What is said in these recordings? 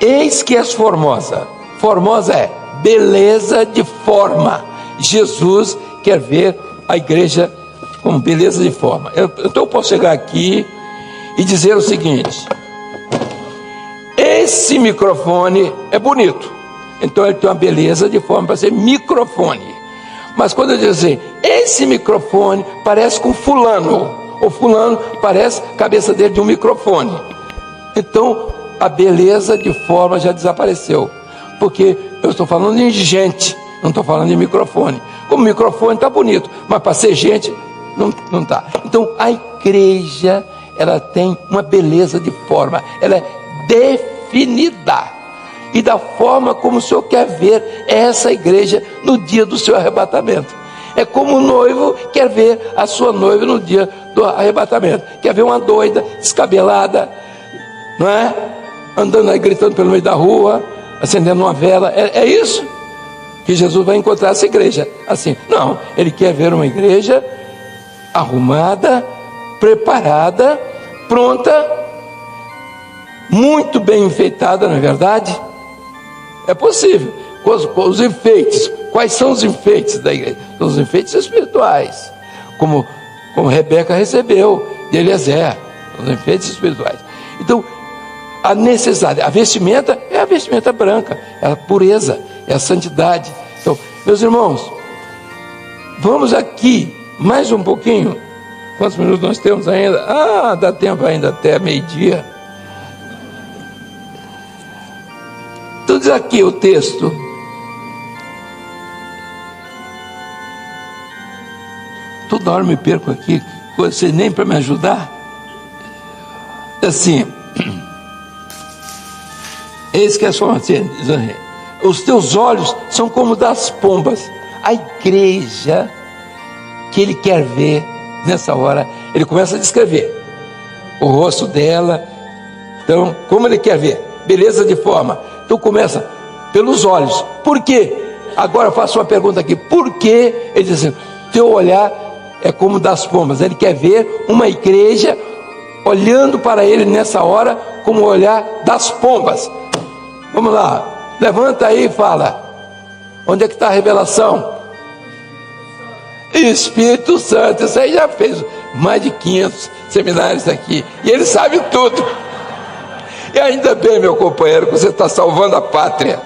Eis que és formosa. Formosa é beleza de forma. Jesus quer ver a igreja com beleza de forma. Então eu posso chegar aqui e dizer o seguinte: esse microfone é bonito, então ele tem uma beleza de forma para ser microfone. Mas quando eu digo assim, esse microfone parece com fulano, ou fulano parece a cabeça dele de um microfone, então a beleza de forma já desapareceu, porque eu estou falando de gente, não estou falando de microfone. Como microfone está bonito, mas para ser gente não está. Então a igreja, ela tem uma beleza de forma, ela é definida, e da forma como o Senhor quer ver essa igreja no dia do seu arrebatamento. É como o noivo quer ver a sua noiva no dia do arrebatamento. Quer ver uma doida, descabelada, não é? Andando aí, gritando pelo meio da rua, acendendo uma vela. É isso que Jesus vai encontrar essa igreja assim? Não, ele quer ver uma igreja arrumada, preparada, pronta, muito bem enfeitada, não é verdade? É possível. Os enfeites, quais são os enfeites da igreja? São os enfeites espirituais, como Rebeca recebeu de Eliezer, os enfeites espirituais. Então a necessidade, a vestimenta é a vestimenta branca, é a pureza, é a santidade. Então, meus irmãos, vamos aqui mais um pouquinho. Quantos minutos nós temos ainda? Dá tempo ainda até meio-dia. Então diz aqui o texto: toda hora me perco aqui, você nem para me ajudar. Assim, eis que é só assim, os teus olhos são como das pombas. A igreja que ele quer ver nessa hora, ele começa a descrever o rosto dela. Então, como ele quer ver? Beleza de forma. Então começa pelos olhos. Por quê? Agora eu faço uma pergunta aqui: por que ele diz assim, teu olhar é como das pombas? Ele quer ver uma igreja olhando para ele nessa hora como o olhar das pombas. Vamos lá, levanta aí e fala: onde é que está a revelação? Espírito Santo. Isso aí já fez mais de 500 seminários aqui, e ele sabe tudo. E ainda bem, meu companheiro, que você está salvando a pátria.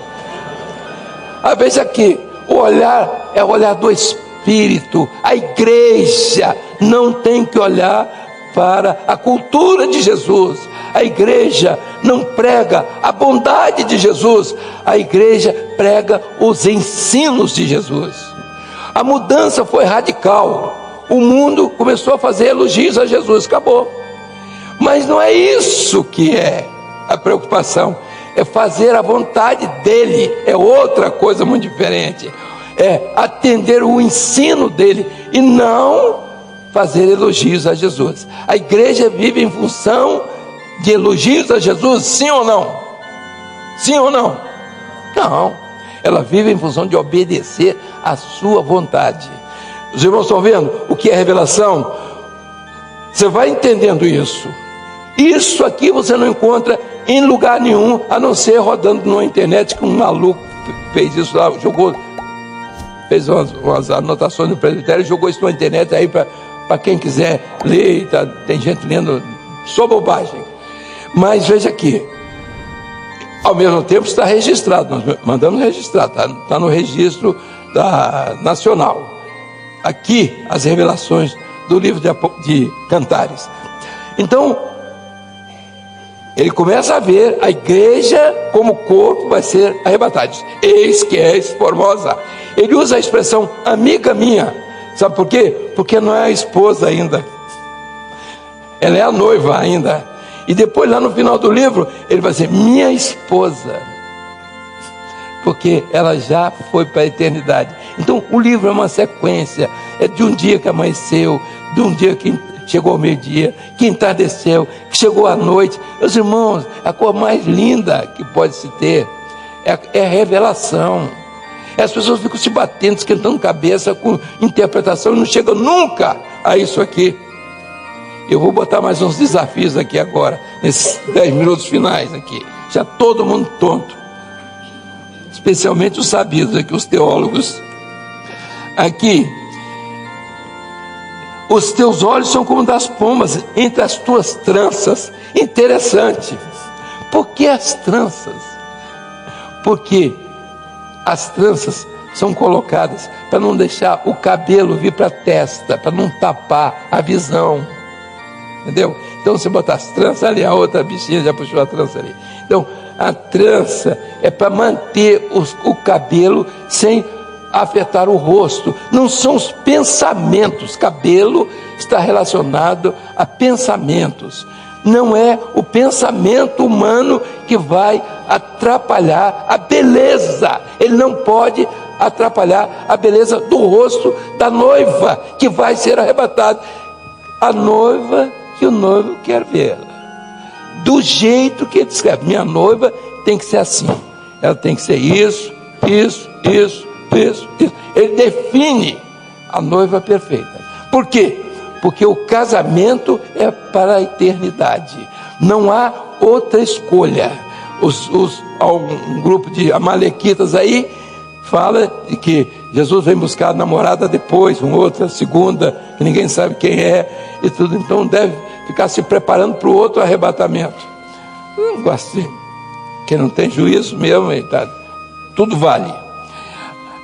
Veja aqui, o olhar é o olhar do Espírito. A igreja não tem que olhar para a cultura de Jesus. A igreja não prega a bondade de Jesus. A igreja prega os ensinos de Jesus. A mudança foi radical. O mundo começou a fazer elogios a Jesus, acabou. Mas não é isso que é a preocupação. É fazer a vontade dele, é outra coisa muito diferente. É atender o ensino dele e não fazer elogios a Jesus. A igreja vive em função de elogios a Jesus, sim ou não? Sim ou não? Não, ela vive em função de obedecer a sua vontade. Os irmãos estão vendo o que é revelação? Você vai entendendo isso. Isso aqui você não encontra em lugar nenhum, a não ser rodando na internet, que um maluco fez isso lá, fez umas anotações no presbitério e jogou isso na internet aí para quem quiser ler. Tem gente lendo só bobagem. Mas veja aqui, ao mesmo tempo está registrado, nós mandamos registrar, está no registro nacional. Aqui as revelações do livro de Cantares. Então ele começa a ver a igreja como corpo vai ser arrebatado. Eis que és formosa. Ele usa a expressão amiga minha. Sabe por quê? Porque não é a esposa ainda, ela é a noiva ainda. E depois lá no final do livro ele vai dizer minha esposa, porque ela já foi para a eternidade. Então o livro é uma sequência, é de um dia que amanheceu, de um dia que chegou ao meio-dia, que entardeceu, que chegou à noite. Meus irmãos, a cor mais linda que pode se ter é a revelação. As pessoas ficam se batendo, esquentando cabeça com interpretação e não chegam nunca a isso aqui. Eu vou botar mais uns desafios aqui agora, nesses 10 minutos finais aqui. já todo mundo tonto, especialmente os sabidos aqui, os teólogos. Aqui, os teus olhos são como das pombas entre as tuas tranças. Interessante. Por que as tranças? Porque as tranças são colocadas para não deixar o cabelo vir para a testa, para não tapar a visão, entendeu? Então você botar as tranças ali, a outra bichinha já puxou a trança ali. Então a trança é para manter o cabelo sem afetar o rosto. Não são os pensamentos. Cabelo está relacionado a pensamentos. Não é o pensamento humano que vai atrapalhar a beleza. Ele não pode atrapalhar a beleza do rosto da noiva que vai ser arrebatada. A noiva que o noivo quer vê-la do jeito que ele descreve. Minha noiva tem que ser assim, ela tem que ser isso. Ele define a noiva perfeita. Por quê? Porque o casamento é para a eternidade. Não há outra escolha. Um grupo de amalequitas aí fala de que Jesus vem buscar a namorada depois, outra, segunda, que ninguém sabe quem é, e tudo. Então deve ficar se preparando para o outro arrebatamento. Eu não gosto de quem não tem juízo mesmo, tá? Tudo vale.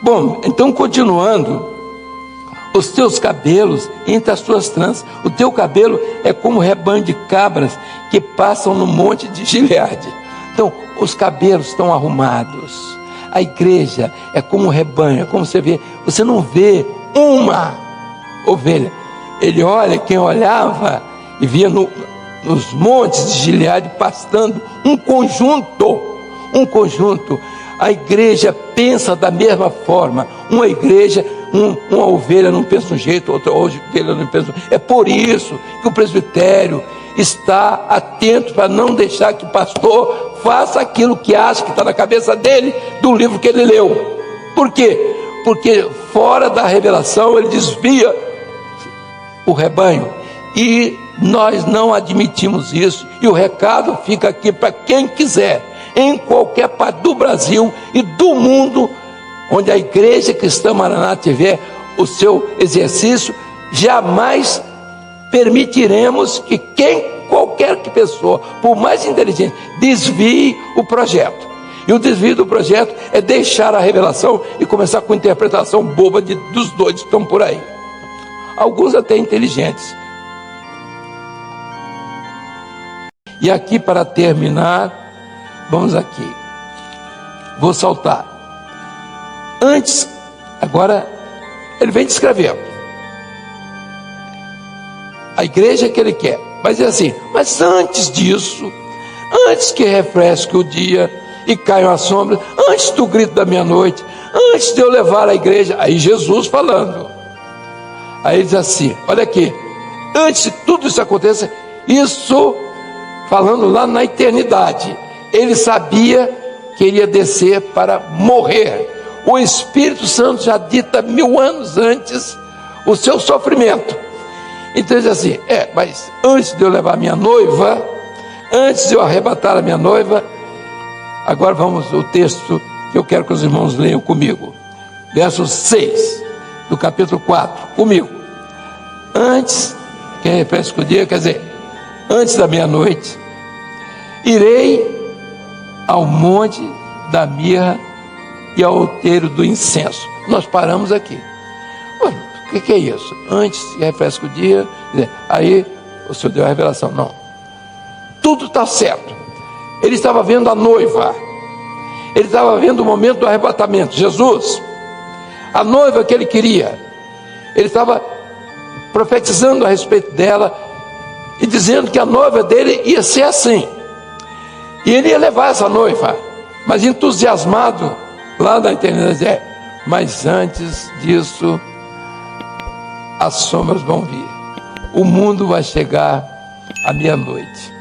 Bom, então continuando, os teus cabelos entre as tuas tranças, o teu cabelo é como um rebanho de cabras que passam no monte de Gileade. Então, os cabelos estão arrumados. A igreja é como um rebanho, é como você não vê uma ovelha. Ele olha, quem olhava e via nos montes de Gileade pastando um conjunto. A igreja pensa da mesma forma. Uma igreja, uma ovelha não pensa de um jeito, outra ovelha não pensa. É por isso que o presbitério está atento para não deixar que o pastor faça aquilo que acha que está na cabeça dele, do livro que ele leu. Por quê? Porque fora da revelação ele desvia o rebanho, e nós não admitimos isso. E o recado fica aqui para quem quiser, em qualquer parte do Brasil e do mundo, onde a igreja cristã Maranata tiver o seu exercício, jamais permitiremos que qualquer pessoa, por mais inteligente, desvie o projeto. E o desvio do projeto é deixar a revelação e começar com interpretação boba dos doidos que estão por aí. Alguns até inteligentes. E aqui, para terminar, vamos aqui. Vou saltar. Antes, agora, ele vem descrevendo a igreja que ele quer. Mas é assim, mas antes disso, antes que refresque o dia e caiam as sombras, antes do grito da meia-noite, antes de eu levar a igreja, aí Jesus falando. Aí ele diz assim, olha aqui, antes de tudo isso aconteça, isso falando lá na eternidade, ele sabia que iria descer para morrer. O Espírito Santo já dita 1000 anos antes o seu sofrimento. Então ele diz assim, mas antes de eu levar minha noiva, antes de eu arrebatar a minha noiva, agora vamos ao texto que eu quero que os irmãos leiam comigo. Verso 6 do capítulo 4, comigo. Antes, quem refresca o dia, quer dizer, antes da meia-noite, irei ao monte da mirra e ao outeiro do incenso. Nós paramos aqui. O que é isso? Antes que refresca o dia, aí o Senhor deu a revelação. Não, tudo está certo. Ele estava vendo a noiva, ele estava vendo o momento do arrebatamento, Jesus, a noiva que ele queria. Ele estava profetizando a respeito dela e dizendo que a noiva dele ia ser assim, e ele ia levar essa noiva, mas entusiasmado lá na eternidade. Mas antes disso, as sombras vão vir, o mundo vai chegar à meia-noite.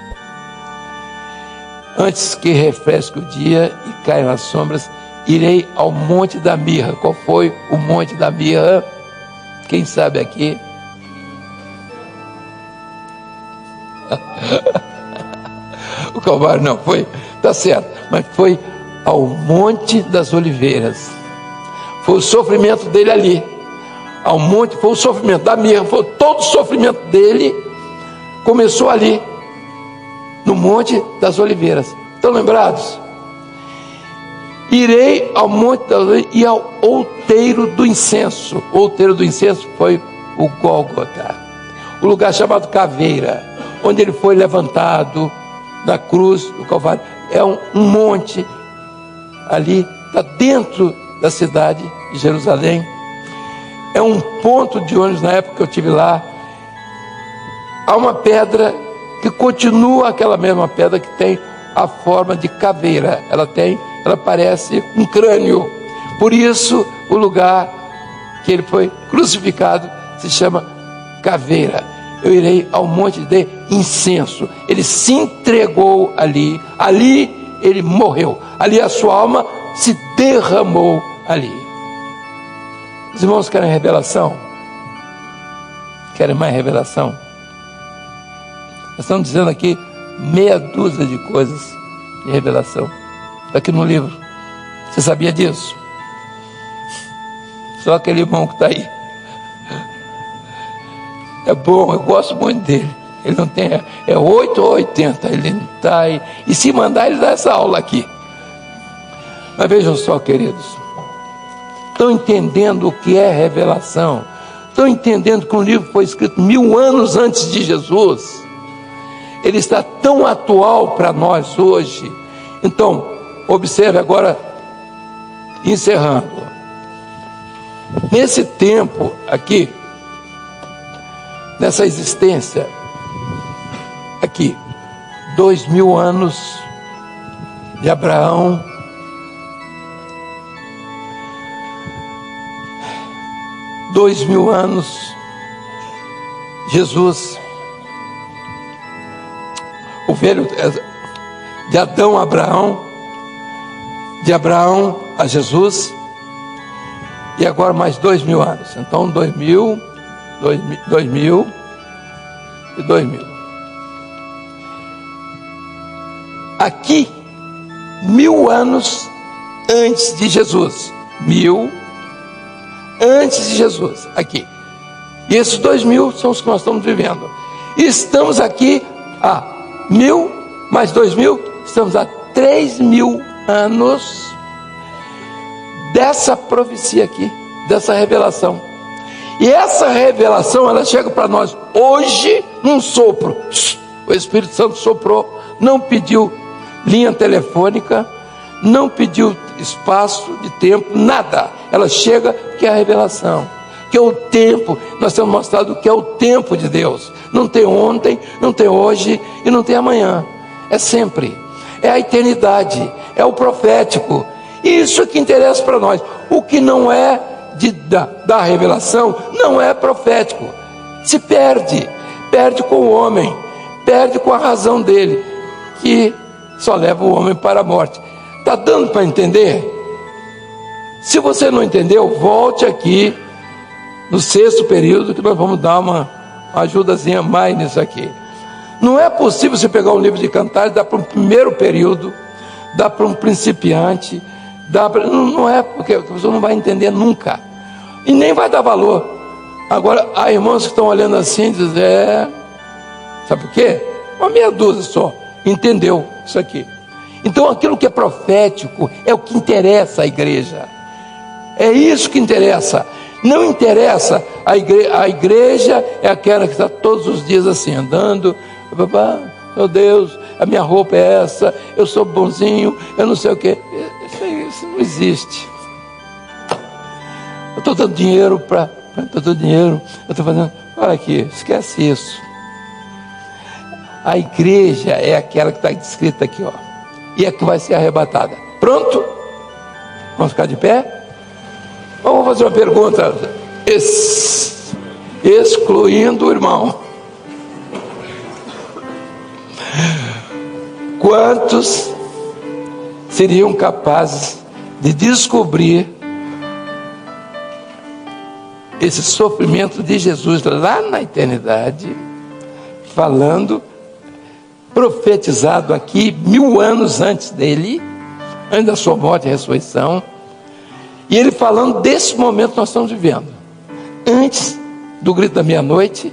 Antes que refresque o dia e caiam as sombras, irei ao monte da mirra. Qual foi o monte da mirra? Quem sabe aqui? O Calvário não, foi Tá certo, mas foi ao Monte das Oliveiras. Foi o sofrimento dele ali. Ao monte, foi o sofrimento da mirra, foi todo o sofrimento dele começou ali, no Monte das Oliveiras. Estão lembrados? Irei ao Monte das Oliveiras e ao outeiro do incenso. O outeiro do incenso foi o Gólgota, o lugar chamado Caveira, onde ele foi levantado da cruz do Calvário. É um monte ali, está dentro da cidade de Jerusalém. É um ponto de ônibus. Na época que eu estive lá, há uma pedra que continua aquela mesma pedra que tem a forma de caveira. Ela parece um crânio. Por isso o lugar que ele foi crucificado se chama Caveira. Eu irei ao monte de incenso. Ele se entregou ali ele morreu, ali a sua alma se derramou ali. Os irmãos querem revelação? Querem mais revelação? Nós estamos dizendo aqui meia dúzia de coisas de revelação. Está aqui no livro. Você sabia disso? Só aquele irmão que está aí. É bom, eu gosto muito dele. Ele não tem, é 8 ou 80, ele não está aí. E se mandar, ele dá essa aula aqui. Mas vejam só, queridos. Estão entendendo o que é revelação? Estão entendendo que um livro foi escrito 1000 anos antes de Jesus? Ele está tão atual para nós hoje. Então, observe agora, encerrando. Nesse tempo aqui, nessa existência, aqui, 2000 anos de Abraão, 2000 anos, Jesus, o velho, de Adão a Abraão, de Abraão a Jesus, e agora mais 2000 anos. Então 2000 e 2000. Aqui, 1000 anos antes de Jesus. 1000 antes de Jesus, aqui. E esses 2000 são os que nós estamos vivendo. E estamos aqui a 1000 mais 2000, estamos a 3000 anos dessa profecia aqui, dessa revelação. E essa revelação, ela chega para nós hoje num sopro. O Espírito Santo soprou, não pediu linha telefônica, não pediu espaço de tempo, nada. Ela chega que é a revelação, que é o tempo. Nós temos mostrado que é o tempo de Deus. Não tem ontem, não tem hoje e não tem amanhã. É sempre. É a eternidade, é o profético. Isso que interessa para nós. O que não é da revelação não é profético. Se perde com o homem, perde com a razão dele, que só leva o homem para a morte. Está dando para entender? Se você não entendeu, volte aqui no 6º período, que nós vamos dar uma ajudazinha mais nisso aqui. Não é possível você pegar um livro de Cantares, dar para um primeiro período, dar para um principiante, não é, porque a pessoa não vai entender nunca, e nem vai dar valor. Agora, há irmãos que estão olhando assim e dizem, sabe por quê? Uma meia dúzia só, entendeu isso aqui. Então aquilo que é profético é o que interessa à igreja. É isso que interessa. Não interessa, a igreja é aquela que está todos os dias assim, andando, meu Deus, a minha roupa é essa, eu sou bonzinho, eu não sei o que. Isso não existe. Eu estou dando dinheiro eu estou fazendo, olha aqui, esquece isso. A igreja é aquela que está descrita aqui, ó, e é que vai ser arrebatada. Pronto? Vamos ficar de pé? Vamos fazer uma pergunta, excluindo o irmão. Quantos seriam capazes de descobrir esse sofrimento de Jesus lá na eternidade, falando profetizado aqui 1000 anos antes dele, antes da sua morte e ressurreição, e ele falando desse momento que nós estamos vivendo. Antes do grito da meia-noite,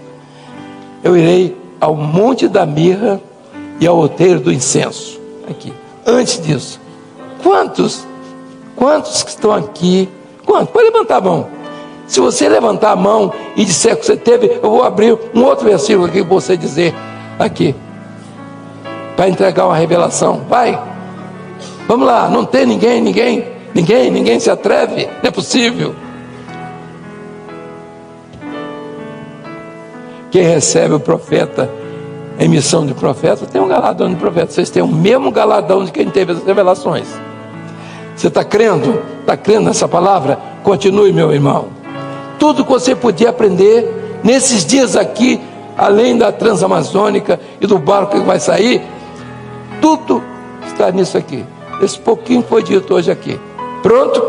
eu irei ao monte da mirra e ao outeiro do incenso. Aqui. Antes disso, quantos que estão aqui? Quantos? Pode levantar a mão. Se você levantar a mão e disser que você teve, eu vou abrir um outro versículo aqui para você dizer aqui, para entregar uma revelação. Vai, vamos lá. Não tem ninguém se atreve, não é possível. Quem recebe o profeta em missão de profeta tem um galardão de profeta. Vocês têm o mesmo galardão de quem teve as revelações. Você está crendo? Está crendo nessa palavra? Continue, meu irmão. Tudo que você podia aprender nesses dias aqui, além da Transamazônica e do barco que vai sair, tudo está nisso aqui. Esse pouquinho foi dito hoje aqui. Pronto?